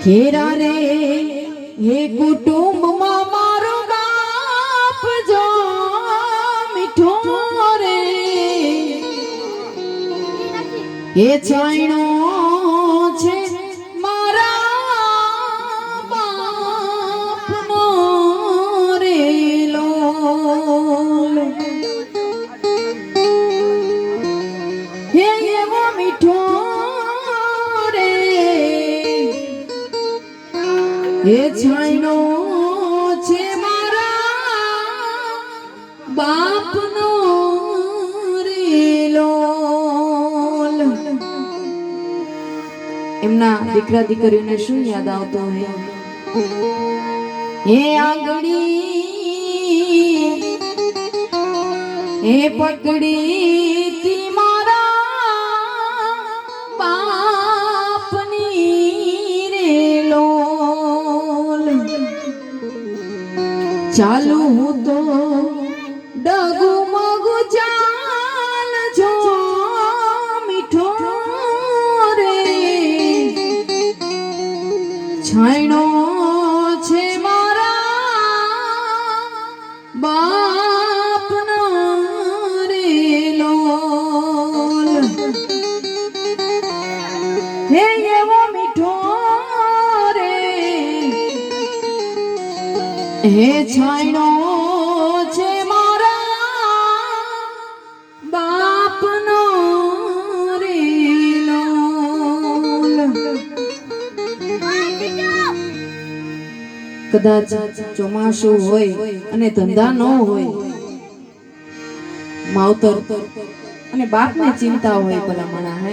ઘેરા રે હે કુટુંબમાં મારો બાપ જો મીઠો રે એ છાયણો છે મારા બાપનો રેલો હે એવો મીઠો એ છાયણો છે મારા બાપનો રેલો એમના દીકરા દીકરીને શું યાદ આવતો હોય એ આંગળી એ પકડી તી મારા બાપની રેલો ચાલુ હું તો ડગુ મગુ ચાલ જો મીઠો રે છાયણો છે મારા બાપનો રેલો હે એવો મીઠો હે છાયણો છે મારા બાપનો રેલો કદાચ ચોમાસું હોય અને ધંધા ન હોય માવતર અને બાપને ચિંતા હોય ભલા માણા હે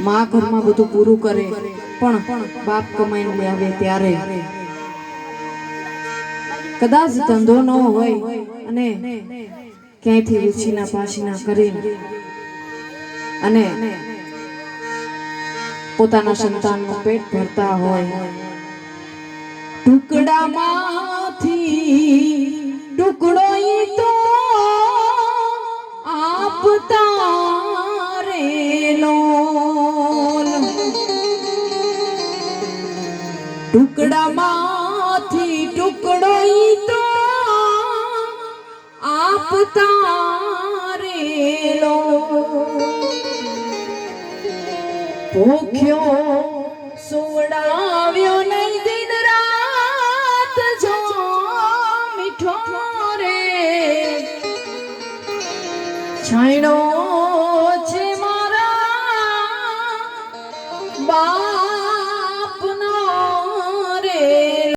માં ઘરમાં બધું પૂરું કરે પણ બાપ કમાઈને લે આવે ત્યારે કદાચ ધંધો ન હોય અને ક્યાંયથી ઉછીના પાછીના કરી અને પોતાના સંતાનનું પેટ ભરતા હોય ટુકડામાંથી ટુકડો ઈ તો આપતા રેલો ટુકડામાંથી ટુકડો ઈ તો આપતા રેલો ભૂખ્યો સુવડાવ્યો નહીં દિન રાત જો મીઠો રે છાયણો છે મારા બા